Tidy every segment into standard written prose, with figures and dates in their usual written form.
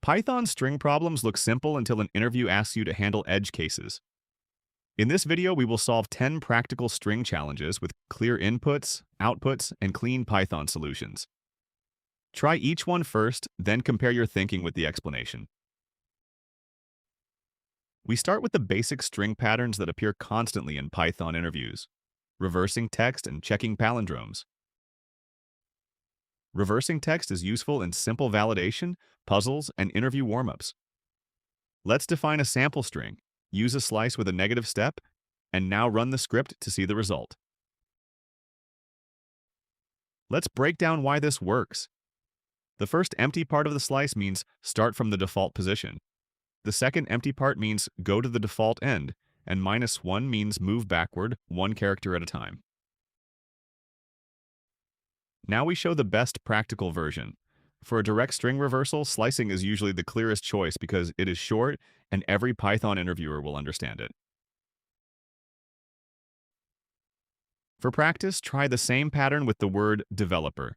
Python string problems look simple until an interview asks you to handle edge cases. In this video, we will solve 10 practical string challenges with clear inputs, outputs, and clean Python solutions. Try each one first, then compare your thinking with the explanation. We start with the basic string patterns that appear constantly in Python interviews: reversing text and checking palindromes. Reversing text is useful in simple validation, puzzles, and interview warm-ups. Let's define a sample string, use a slice with a negative step, and now run the script to see the result. Let's break down why this works. The first empty part of the slice means start from the default position. The second empty part means go to the default end, and -1 means move backward one character at a time. Now we show the best practical version. For a direct string reversal, slicing is usually the clearest choice because it is short and every Python interviewer will understand it. For practice, try the same pattern with the word developer.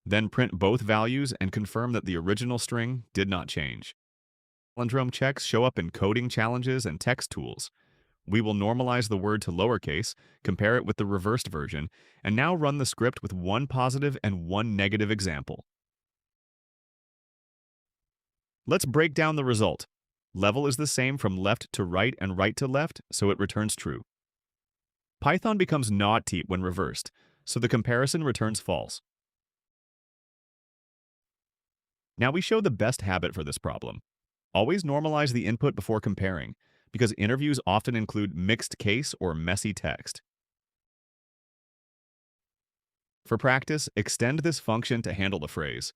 Then print both values and confirm that the original string did not change. Palindrome checks show up in coding challenges and text tools. We will normalize the word to lowercase, compare it with the reversed version, and now run the script with one positive and one negative example. Let's break down the result. Level is the same from left to right and right to left, so it returns true. Python becomes naughty when reversed, so the comparison returns false. Now we show the best habit for this problem. Always normalize the input before comparing, because interviews often include mixed case or messy text. For practice, extend this function to handle the phrase.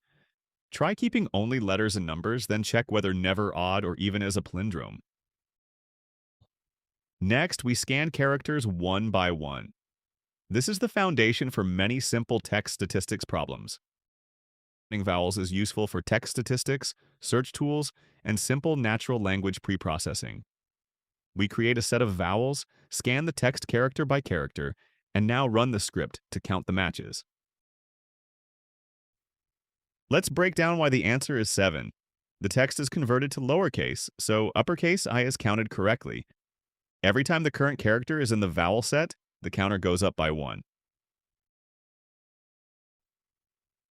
Try keeping only letters and numbers, then check whether never, odd, or even is a palindrome. Next, we scan characters one by one. This is the foundation for many simple text statistics problems. Vowels is useful for text statistics, search tools, and simple natural language preprocessing. We create a set of vowels, scan the text character by character, and now run the script to count the matches. Let's break down why the answer is 7. The text is converted to lowercase, so uppercase I is counted correctly. Every time the current character is in the vowel set, the counter goes up by 1.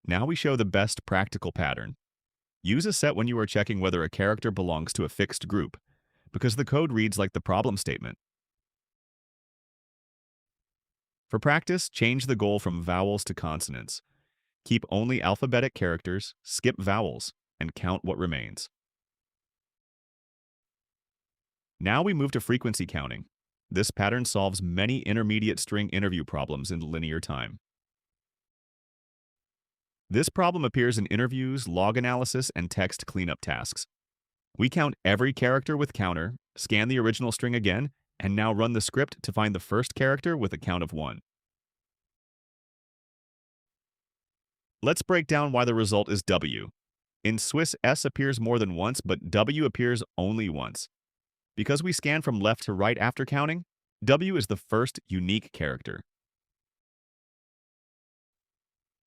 Now we show the best practical pattern. Use a set when you are checking whether a character belongs to a fixed group, because the code reads like the problem statement. For practice, change the goal from vowels to consonants. Keep only alphabetic characters, skip vowels, and count what remains. Now we move to frequency counting. This pattern solves many intermediate string interview problems in linear time. This problem appears in interviews, log analysis, and text cleanup tasks. We count every character with counter, scan the original string again, and now run the script to find the first character with a count of 1. Let's break down why the result is W. In Swiss, S appears more than once, but W appears only once. Because we scan from left to right after counting, W is the first unique character.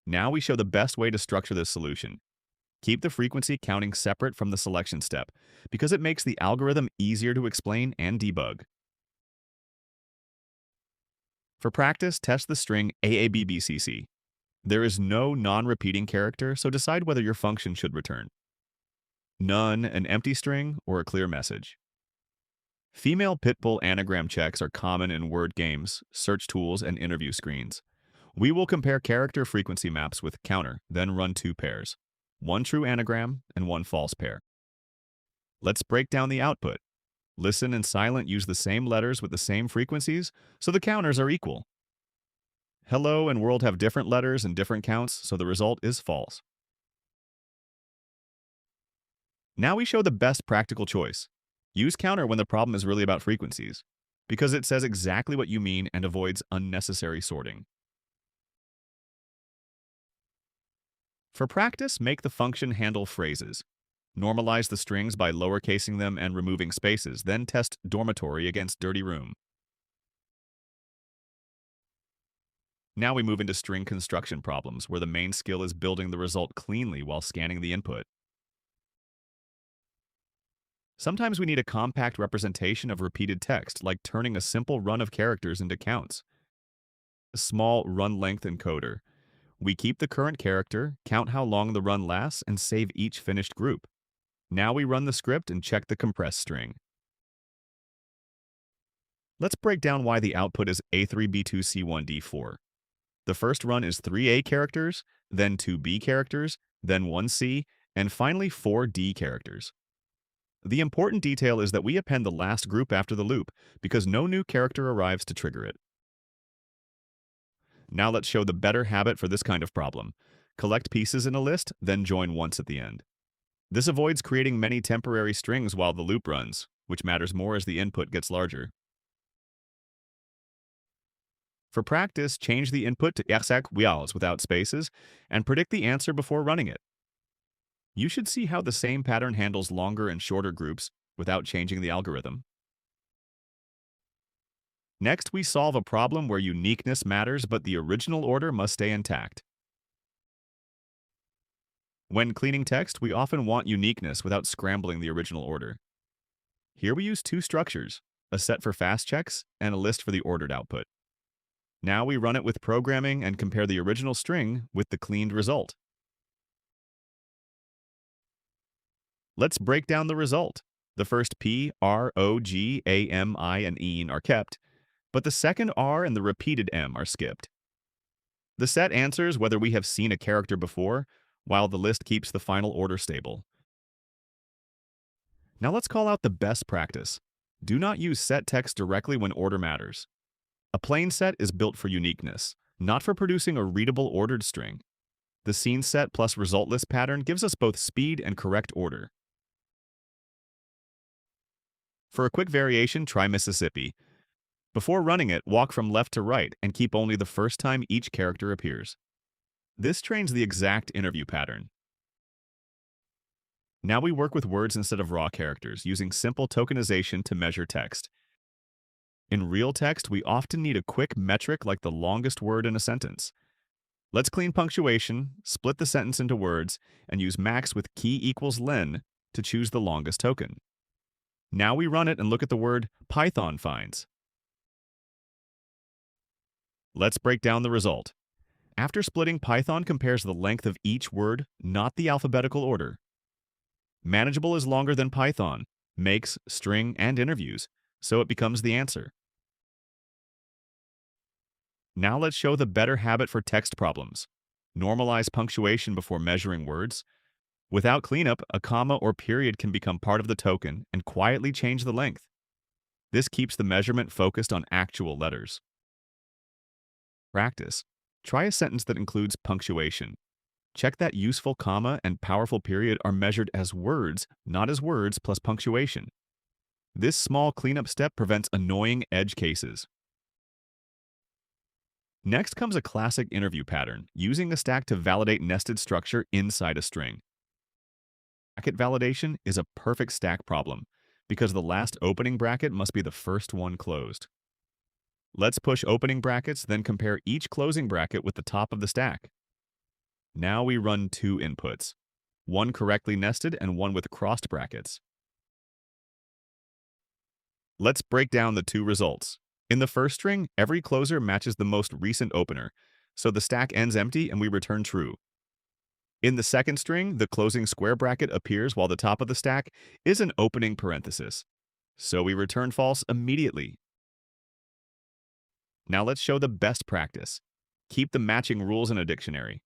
Now we show the best way to structure this solution. Keep the frequency counting separate from the selection step, because it makes the algorithm easier to explain and debug. For practice, test the string AABBCC. There is no non-repeating character, so decide whether your function should return none, an empty string, or a clear message. Female pitbull anagram checks are common in word games, search tools, and interview screens. We will compare character frequency maps with counter, then run 2 pairs, one true anagram and one false pair. Let's break down the output. Listen and silent use the same letters with the same frequencies, so the counters are equal. Hello and world have different letters and different counts, so the result is false. Now we show the best practical choice. Use counter when the problem is really about frequencies, because it says exactly what you mean and avoids unnecessary sorting. For practice, make the function handle phrases. Normalize the strings by lowercasing them and removing spaces, then test dormitory against dirty room. Now we move into string construction problems, where the main skill is building the result cleanly while scanning the input. Sometimes we need a compact representation of repeated text, like turning a simple run of characters into counts. A small run length encoder. We keep the current character, count how long the run lasts, and save each finished group. Now we run the script and check the compressed string. Let's break down why the output is A3B2C1D4. The first run is 3A characters, then 2B characters, then 1C, and finally 4D characters. The important detail is that we append the last group after the loop, because no new character arrives to trigger it. Now let's show the better habit for this kind of problem. Collect pieces in a list, then join once at the end. This avoids creating many temporary strings while the loop runs, which matters more as the input gets larger. For practice, change the input to exec without spaces, and predict the answer before running it. You should see how the same pattern handles longer and shorter groups without changing the algorithm. Next, we solve a problem where uniqueness matters but the original order must stay intact. When cleaning text, we often want uniqueness without scrambling the original order. Here we use two structures, a set for fast checks and a list for the ordered output. Now we run it with programming and compare the original string with the cleaned result. Let's break down the result. The first P, R, O, G, A, M, I, and EN are kept, but the second R and the repeated M are skipped. The set answers whether we have seen a character before, while the list keeps the final order stable. Now let's call out the best practice. Do not use set text directly when order matters. A plain set is built for uniqueness, not for producing a readable ordered string. The scene set plus result list pattern gives us both speed and correct order. For a quick variation, try Mississippi. Before running it, walk from left to right and keep only the first time each character appears. This trains the exact interview pattern. Now we work with words instead of raw characters, using simple tokenization to measure text. In real text, we often need a quick metric like the longest word in a sentence. Let's clean punctuation, split the sentence into words, and use max with key equals len to choose the longest token. Now we run it and look at the word Python finds. Let's break down the result. After splitting, Python compares the length of each word, not the alphabetical order. Manageable is longer than Python, makes, string, and interviews, so it becomes the answer. Now let's show the better habit for text problems. Normalize punctuation before measuring words. Without cleanup, a comma or period can become part of the token and quietly change the length. This keeps the measurement focused on actual letters. Practice. Try a sentence that includes punctuation. Check that useful comma and powerful period are measured as words, not as words plus punctuation. This small cleanup step prevents annoying edge cases. Next comes a classic interview pattern, using a stack to validate nested structure inside a string. Bracket validation is a perfect stack problem, because the last opening bracket must be the first one closed. Let's push opening brackets, then compare each closing bracket with the top of the stack. Now we run two inputs, one correctly nested and one with crossed brackets. Let's break down the two results. In the first string, every closer matches the most recent opener, so the stack ends empty and we return true. In the second string, the closing square bracket appears while the top of the stack is an opening parenthesis, so we return false immediately. Now let's show the best practice. Keep the matching rules in a dictionary.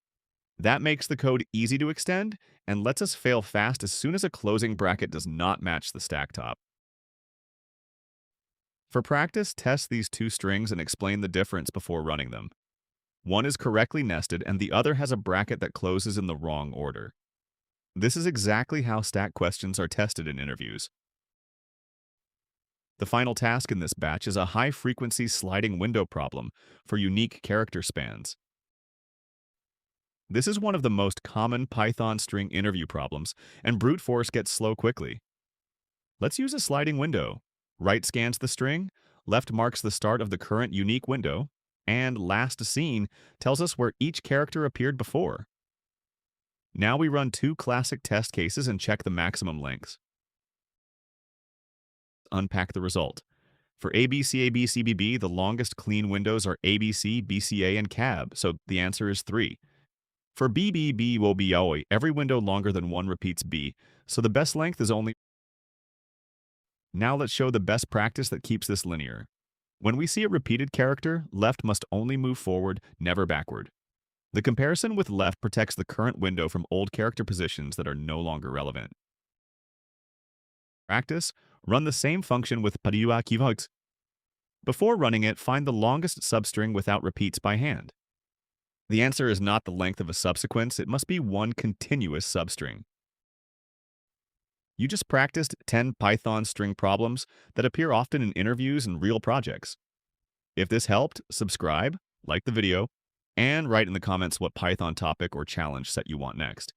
That makes the code easy to extend and lets us fail fast as soon as a closing bracket does not match the stack top. For practice, test these two strings and explain the difference before running them. One is correctly nested and the other has a bracket that closes in the wrong order. This is exactly how stack questions are tested in interviews. The final task in this batch is a high-frequency sliding window problem for unique character spans. This is one of the most common Python string interview problems, and brute force gets slow quickly. Let's use a sliding window. Right scans the string, left marks the start of the current unique window, and last seen tells us where each character appeared before. Now we run two classic test cases and check the maximum lengths. unpack the result. For ABC, ABC, BB, the longest clean windows are ABC, BCA, and CAB, so the answer is 3. For BBB, WOBOI, every window longer than 1 repeats B, so the best length is only. Now let's show the best practice that keeps this linear. When we see a repeated character, left must only move forward, never backward. The comparison with left protects the current window from old character positions that are no longer relevant. Practice, run the same function with pariwa keywords. Before running it, find the longest substring without repeats by hand. The answer is not the length of a subsequence, it must be one continuous substring. You just practiced 10 Python string problems that appear often in interviews and real projects. If this helped, subscribe, like the video, and write in the comments what Python topic or challenge set you want next.